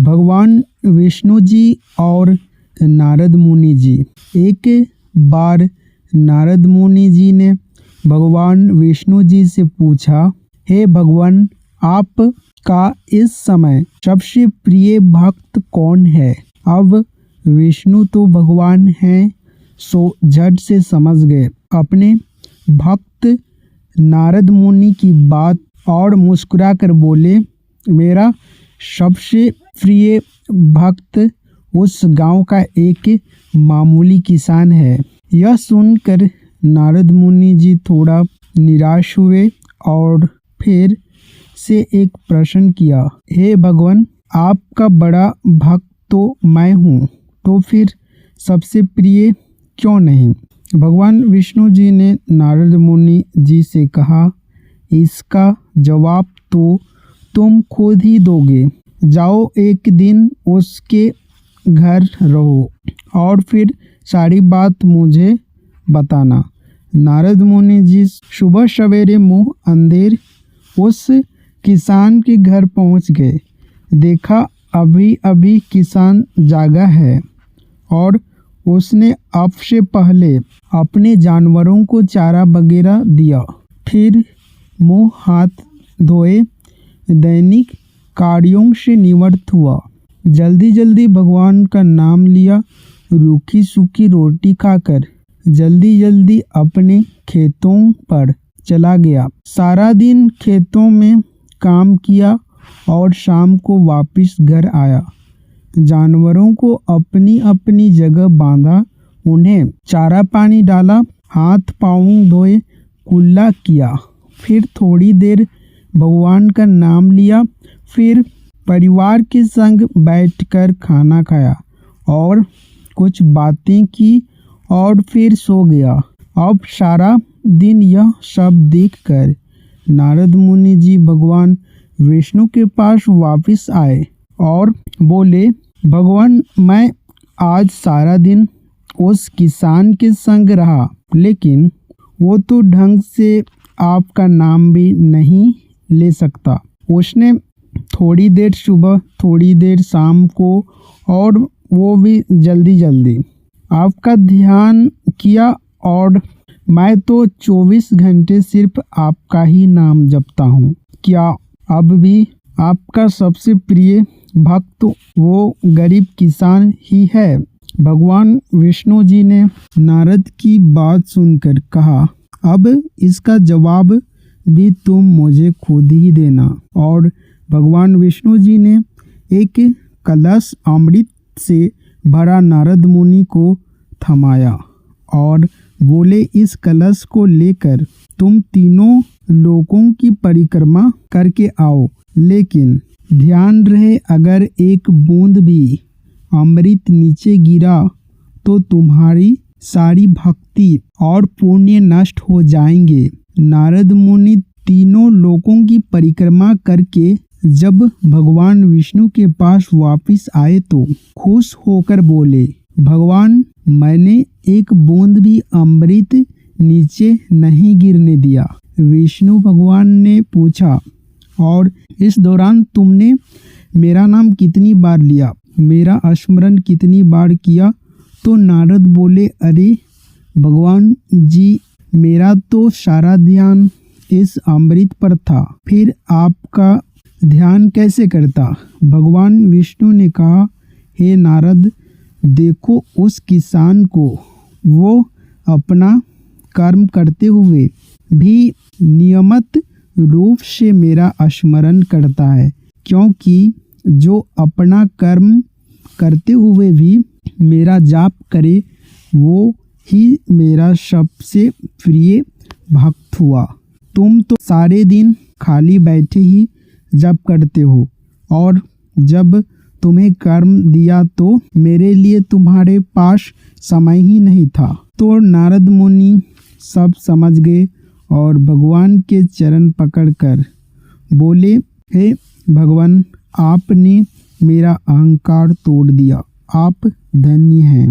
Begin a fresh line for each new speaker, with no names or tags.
भगवान विष्णु जी और नारद मुनि जी। एक बार नारद मुनि जी ने भगवान विष्णु जी से पूछा, हे भगवान, आपका इस समय सबसे प्रिय भक्त कौन है? अब विष्णु तो भगवान हैं, सो झट से समझ गए अपने भक्त नारद मुनि की बात और मुस्कुराकर बोले, मेरा सबसे प्रिय भक्त उस गांव का एक मामूली किसान है। यह सुनकर नारद मुनि जी थोड़ा निराश हुए और फिर से एक प्रश्न किया, हे भगवान, आपका बड़ा भक्त तो मैं हूँ, तो फिर सबसे प्रिय क्यों नहीं? भगवान विष्णु जी ने नारद मुनि जी से कहा, इसका जवाब तो तुम खुद ही दोगे। जाओ, एक दिन उसके घर रहो और फिर सारी बात मुझे बताना। नारद मुनि जी सुबह सवेरे मुंह अंधेर उस किसान के घर पहुंच गए। देखा, अभी अभी किसान जागा है और उसने अब से पहले अपने जानवरों को चारा वगैरह दिया। फिर मुंह हाथ धोए दैनिक कार्यों से निवृत्त हुआ। जल्दी जल्दी भगवान का नाम लिया। रूखी सूखी रोटी खाकर जल्दी जल्दी अपने खेतों पर चला गया। सारा दिन खेतों में काम किया और शाम को वापस घर आया। जानवरों को अपनी अपनी जगह बांधा, उन्हें चारा पानी डाला, हाथ पाँव धोए, कुल्ला किया। फिर थोड़ी देर भगवान का नाम लिया। फिर परिवार के संग बैठकर खाना खाया और कुछ बातें की और फिर सो गया। अब सारा दिन यह सब देखकर नारद मुनि जी भगवान विष्णु के पास वापस आए और बोले, भगवान, मैं आज सारा दिन उस किसान के संग रहा, लेकिन वो तो ढंग से आपका नाम भी नहीं ले सकता। उसने थोड़ी देर सुबह, थोड़ी देर शाम को, और वो भी जल्दी जल्दी आपका ध्यान किया, और मैं तो 24 घंटे सिर्फ आपका ही नाम जपता हूँ। क्या अब भी आपका सबसे प्रिय भक्त वो गरीब किसान ही है? भगवान विष्णु जी ने नारद की बात सुनकर कहा, अब इसका जवाब भी तुम मुझे खुद ही देना। और भगवान विष्णु जी ने एक कलश अमृत से भरा नारद मुनि को थमाया और बोले, इस कलश को लेकर तुम तीनों लोकों की परिक्रमा करके आओ, लेकिन ध्यान रहे, अगर एक बूंद भी अमृत नीचे गिरा तो तुम्हारी सारी भक्ति और पुण्य नष्ट हो जाएंगे। नारद मुनि तीनों लोकों की परिक्रमा करके जब भगवान विष्णु के पास वापस आए तो खुश होकर बोले, भगवान, मैंने एक बूंद भी अमृत नीचे नहीं गिरने दिया। विष्णु भगवान ने पूछा, और इस दौरान तुमने मेरा नाम कितनी बार लिया, मेरा स्मरण कितनी बार किया? तो नारद बोले, अरे भगवान जी, मेरा तो सारा ध्यान इस अमृत पर था, फिर आपका ध्यान कैसे करता? भगवान विष्णु ने कहा, हे नारद, देखो उस किसान को, वो अपना कर्म करते हुए भी नियमित रूप से मेरा स्मरण करता है, क्योंकि जो अपना कर्म करते हुए भी मेरा जाप करे, वो ही मेरा सबसे प्रिय भक्त हुआ। तुम तो सारे दिन खाली बैठे ही जप करते हो, और जब तुम्हें कर्म दिया तो मेरे लिए तुम्हारे पास समय ही नहीं था। तो नारद मुनि सब समझ गए और भगवान के चरण पकड़कर बोले, हे भगवान, आपने मेरा अहंकार तोड़ दिया, आप धन्य हैं।